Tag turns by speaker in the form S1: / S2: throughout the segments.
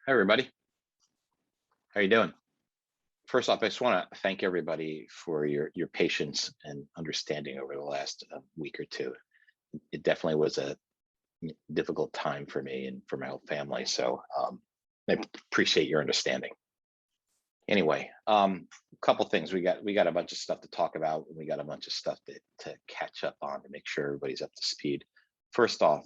S1: Hi, everybody. How you doing? First off, I just want to thank everybody for your patience and understanding over the last week or two. It definitely was a difficult time for me and for my whole family. So I appreciate your understanding. Anyway, a couple things. We got a bunch of stuff to talk about. And we got a bunch of stuff to catch up on to make sure everybody's up to speed. First off,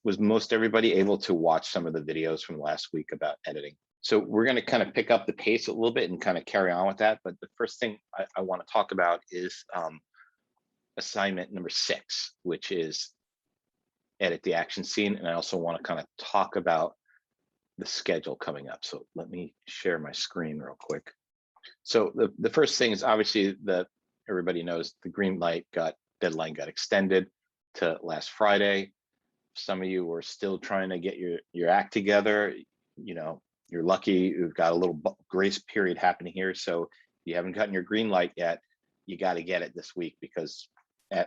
S1: was most everybody able to watch some of the videos from last week about editing? So we're going to kind of pick up the pace a little bit and kind of carry on with that. But the first thing I want to talk about is assignment number 6, which is edit the action scene. And I also want to kind of talk about the schedule coming up. So let me share my screen real quick. So the first thing is obviously everybody knows the green light deadline got extended to last Friday. Some of you are still trying to get your act together. You're lucky you've got a little grace period happening here. So if you haven't gotten your green light yet, you got to get it this week, because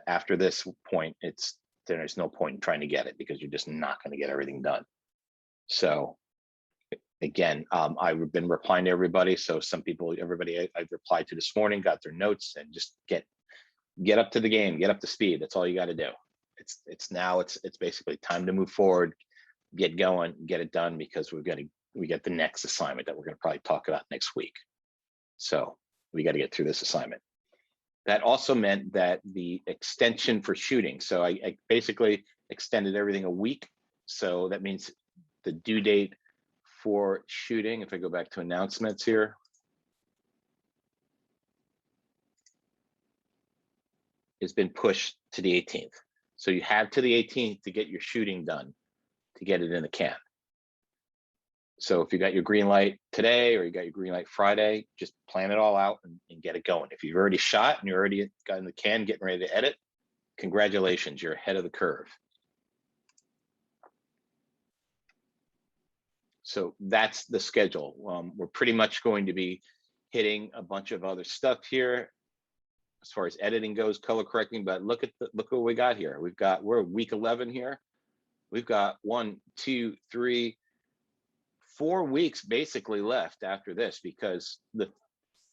S1: after this point, there's no point in trying to get it because you're just not going to get everything done. So again, I've been replying to everybody. So everybody I've replied to this morning got their notes, and just get up to the game, get up to speed. That's all you got to do. It's basically time to move forward, get going, get it done, because we get the next assignment that we're going to probably talk about next week. So we got to get through this assignment. That also meant that the extension for shooting. So I basically extended everything a week. So that means the due date for shooting, if I go back to announcements here, has been pushed to the 18th. So you have to the 18th to get your shooting done, to get it in the can. So if you got your green light today or you got your green light Friday, just plan it all out and get it going. If you've already shot and you're already got in the can, getting ready to edit, congratulations, you're ahead of the curve. So that's the schedule. We're pretty much going to be hitting a bunch of other stuff here as far as editing goes, color correcting, but look what we got here. We're week 11 here. We've got 1, 2, 3, 4 weeks basically left after this, because the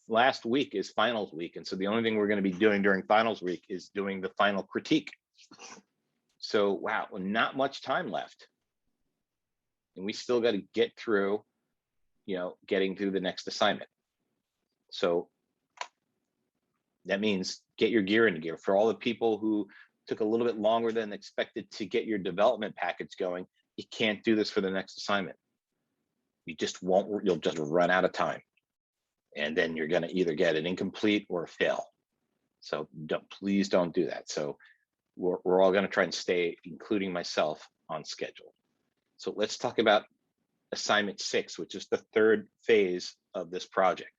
S1: last week is finals week. And so the only thing we're going to be doing during finals week is doing the final critique. So, wow, not much time left. And we still got to get through, getting through the next assignment. So that means get your gear into gear. For all the people who took a little bit longer than expected to get your development package going, you can't do this for the next assignment. You'll just run out of time. And then you're going to either get an incomplete or a fail. So please don't do that. So we're all going to try and stay, including myself, on schedule. So let's talk about assignment 6, which is the third phase of this project.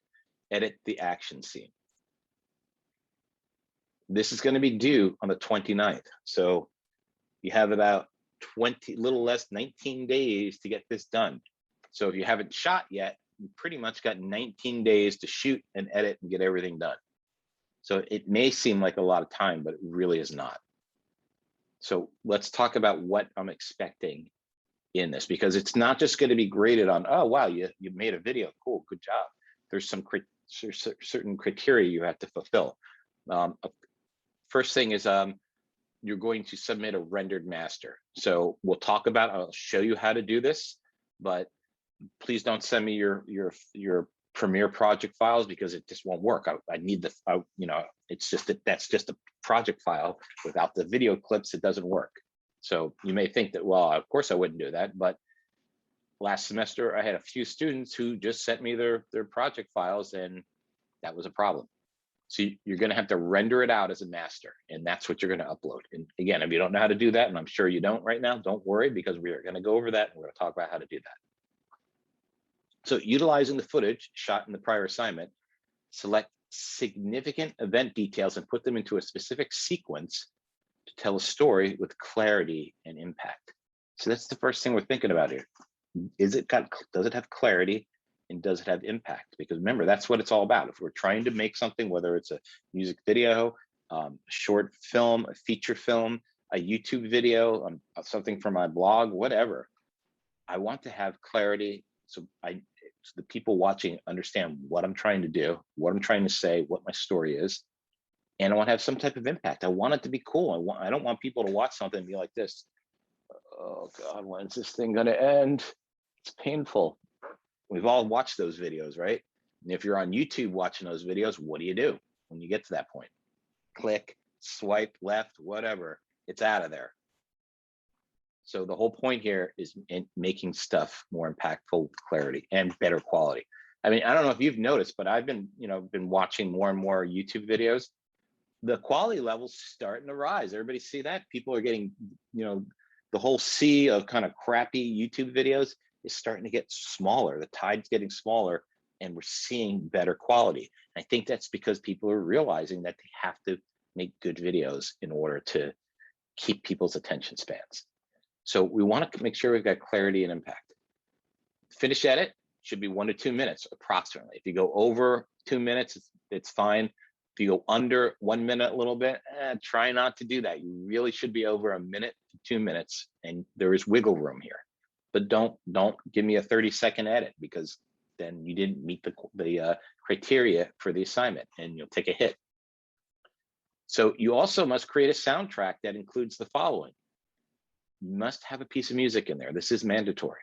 S1: Edit the action scene. This is going to be due on the 29th. So you have about little less 19 days to get this done. So if you haven't shot yet, you pretty much got 19 days to shoot and edit and get everything done. So it may seem like a lot of time, but it really is not. So let's talk about what I'm expecting in this, because it's not just going to be graded on, oh, wow, you made a video. Cool, good job. There's some certain criteria you have to fulfill. First thing is you're going to submit a rendered master. So I'll show you how to do this, but please don't send me your Premiere project files, because it just won't work. I need it's just that's just a project file. Without the video clips, it doesn't work. So you may think that, well, of course I wouldn't do that, but last semester I had a few students who just sent me their project files, and that was a problem. So you're going to have to render it out as a master, and that's what you're going to upload. And again, if you don't know how to do that, and I'm sure you don't right now, don't worry, because we are going to go over that and we're going to talk about how to do that. So utilizing the footage shot in the prior assignment, select significant event details and put them into a specific sequence to tell a story with clarity and impact. So that's the first thing we're thinking about here. Does it have clarity, and does it have impact? Because remember, that's what it's all about. If we're trying to make something, whether it's a music video, a short film, a feature film, a YouTube video, something for my blog, whatever, I want to have clarity So the people watching understand what I'm trying to do, what I'm trying to say, what my story is, and I want to have some type of impact. I want it to be cool. I don't want people to watch something and be like this. Oh God, when's this thing gonna end? It's painful. We've all watched those videos, right? And if you're on YouTube watching those videos, what do you do when you get to that point? Click, swipe left, whatever, it's out of there. So the whole point here is in making stuff more impactful, with clarity and better quality. I mean, I don't know if you've noticed, but I've been watching more and more YouTube videos. The quality level's starting to rise. Everybody see that? People are getting, the whole sea of kind of crappy YouTube videos is starting to get smaller. The tide's getting smaller, and we're seeing better quality. And I think that's because people are realizing that they have to make good videos in order to keep people's attention spans. So we want to make sure we've got clarity and impact. Finish edit should be 1 to 2 minutes approximately. If you go over 2 minutes, it's fine. If you go under 1 minute a little bit, try not to do that. You really should be over 1 minute to 2 minutes, and there is wiggle room here. But don't give me a 30-second edit, because then you didn't meet the criteria for the assignment, and you'll take a hit. So you also must create a soundtrack that includes the following. You must have a piece of music in there. This is mandatory.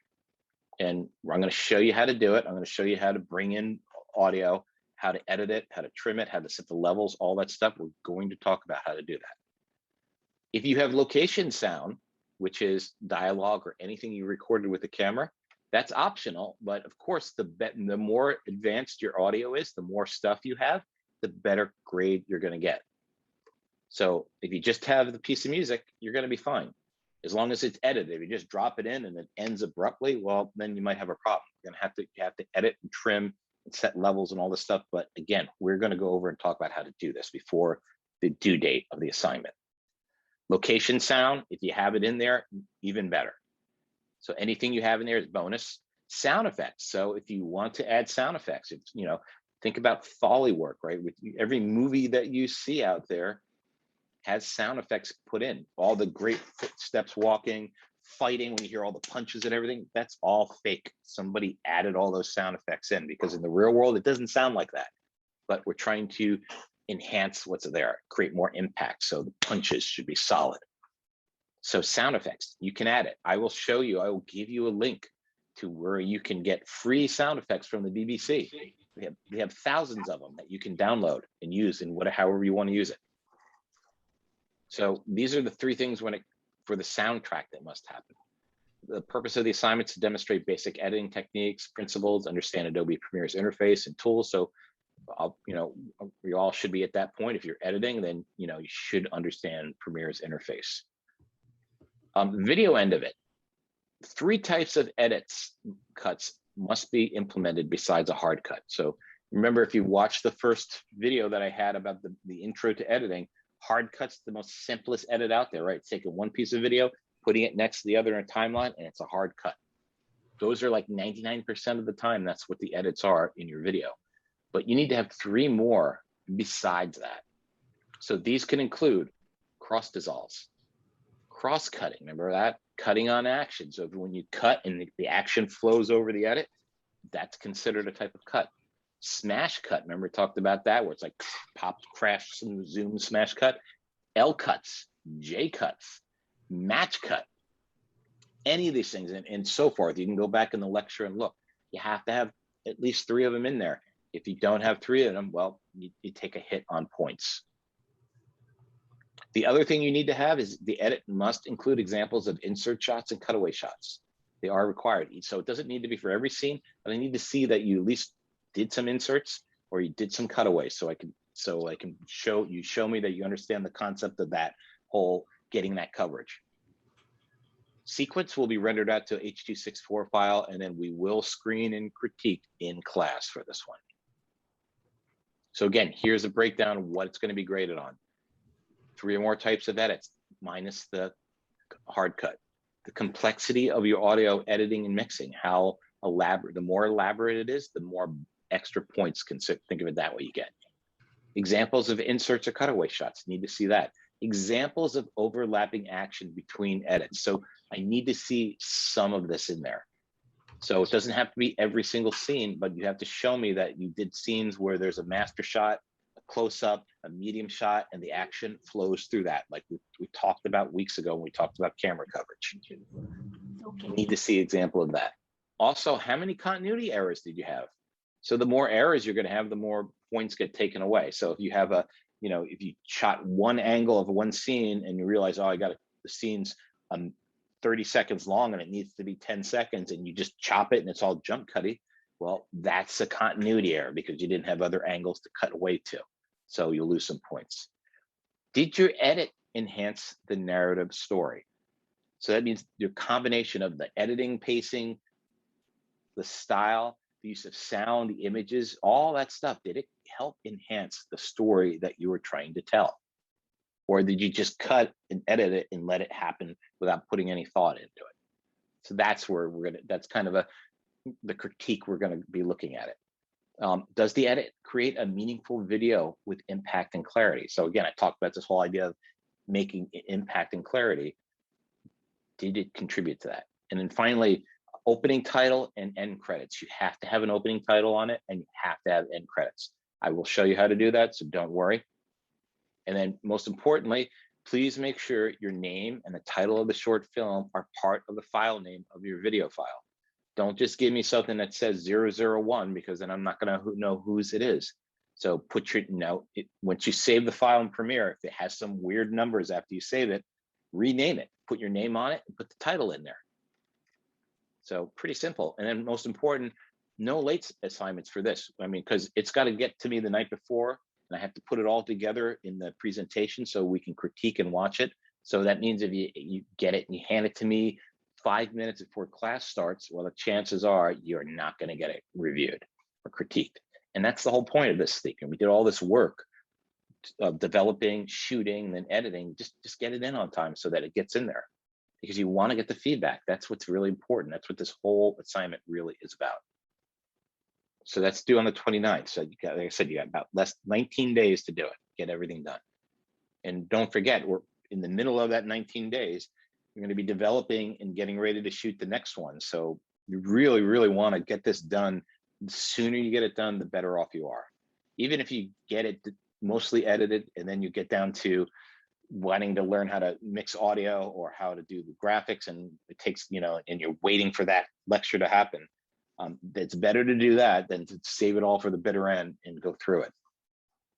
S1: And I'm going to show you how to do it. I'm going to show you how to bring in audio, how to edit it, how to trim it, how to set the levels, all that stuff. We're going to talk about how to do that. If you have location sound, which is dialogue or anything you recorded with the camera, that's optional. But of course, the more advanced your audio is, the more stuff you have, the better grade you're going to get. So if you just have the piece of music, you're going to be fine. As long as it's edited. If you just drop it in and it ends abruptly, well, then you might have a problem. You're gonna have to edit and trim and set levels and all this stuff. But again, we're gonna go over and talk about how to do this before the due date of the assignment. Location sound, if you have it in there, even better. So anything you have in there is bonus. Sound effects. So if you want to add sound effects, think about Foley work, right? With every movie that you see out there, has sound effects put in. All the great footsteps walking, fighting, when you hear all the punches and everything, that's all fake. Somebody added all those sound effects in, because in the real world, it doesn't sound like that. But we're trying to enhance what's there, create more impact. So the punches should be solid. So sound effects, you can add it. I will show you, I will give you a link to where you can get free sound effects from the BBC. We have thousands of them that you can download and use in however you want to use it. So these are the 3 things for the soundtrack that must happen. The purpose of the assignment is to demonstrate basic editing techniques, principles, understand Adobe Premiere's interface and tools. So, we all should be at that point. If you're editing, then you should understand Premiere's interface. Video end of it. 3 types of cuts must be implemented besides a hard cut. So remember, if you watch the first video that I had about the intro to editing, hard cut's the most simplest edit out there, right? It's taking one piece of video, putting it next to the other in a timeline, and it's a hard cut. Those are like 99% of the time, that's what the edits are in your video. But you need to have 3 more besides that. So these can include cross dissolves, cross cutting, remember that? Cutting on action. So when you cut and the action flows over the edit, that's considered a type of cut. Smash cut, remember we talked about that, where it's like pop, crash, zoom, smash cut. L cuts, J cuts, match cut, any of these things, and so forth. You can go back in the lecture and look. You have to have at least 3 of them in there. If you don't have 3 of them, well, you take a hit on points. The other thing you need to have is the edit must include examples of insert shots and cutaway shots. They are required. So it doesn't need to be for every scene, but I need to see that you at least did some inserts or you did some cutaways, so I can show me that you understand the concept of that whole getting that coverage. Sequence will be rendered out to H.264 file, and then we will screen and critique in class for this one. So again, here's a breakdown of what it's going to be graded on. 3 or more types of edits minus the hard cut. The complexity of your audio editing and mixing, how elaborate, the more elaborate it is, the more extra points, think of it that way, you get. Examples of inserts or cutaway shots, need to see that. Examples of overlapping action between edits. So I need to see some of this in there. So it doesn't have to be every single scene, but you have to show me that you did scenes where there's a master shot, a close up, a medium shot, and the action flows through that. Like we talked about weeks ago when we talked about camera coverage.
S2: Okay.
S1: You need to see example of that. Also, how many continuity errors did you have? So the more errors you're going to have, the more points get taken away. So if you have a, if you shot one angle of one scene and you realize, oh, the scene's 30 seconds long and it needs to be 10 seconds and you just chop it and it's all jump cutty, well, that's a continuity error because you didn't have other angles to cut away to. So you'll lose some points. Did your edit enhance the narrative story? So that means your combination of the editing, pacing, the style, the use of sound, the images, all that stuff, did it help enhance the story that you were trying to tell? Or did you just cut and edit it and let it happen without putting any thought into it? So that's where that's kind of the critique we're gonna be looking at it. Does the edit create a meaningful video with impact and clarity? So again, I talked about this whole idea of making impact and clarity. Did it contribute to that? And then finally, opening title and end credits. You have to have an opening title on it and you have to have end credits. I will show you how to do that, so don't worry. And then most importantly, please make sure your name and the title of the short film are part of the file name of your video file. Don't just give me something that says 001 because then I'm not gonna know whose it is. So put your once you save the file in Premiere, if it has some weird numbers after you save it, rename it, put your name on it and put the title in there. So pretty simple. And then most important, no late assignments for this. I mean, because it's got to get to me the night before and I have to put it all together in the presentation so we can critique and watch it. So that means if you get it and you hand it to me 5 minutes before class starts, well, the chances are you're not going to get it reviewed or critiqued. And that's the whole point of this thing. And we did all this work of developing, shooting, and then editing. Just get it in on time so that it gets in there, because you want to get the feedback. That's what's really important. That's what this whole assignment really is about. So that's due on the 29th. So you got, like I said, you got about 19 days to do it, get everything done. And don't forget, we're in the middle of that 19 days. You're going to be developing and getting ready to shoot the next one. So you really, really want to get this done. The sooner you get it done, the better off you are. Even if you get it mostly edited and then you get down to wanting to learn how to mix audio or how to do the graphics, and it takes, and you're waiting for that lecture to happen. It's better to do that than to save it all for the bitter end and go through it.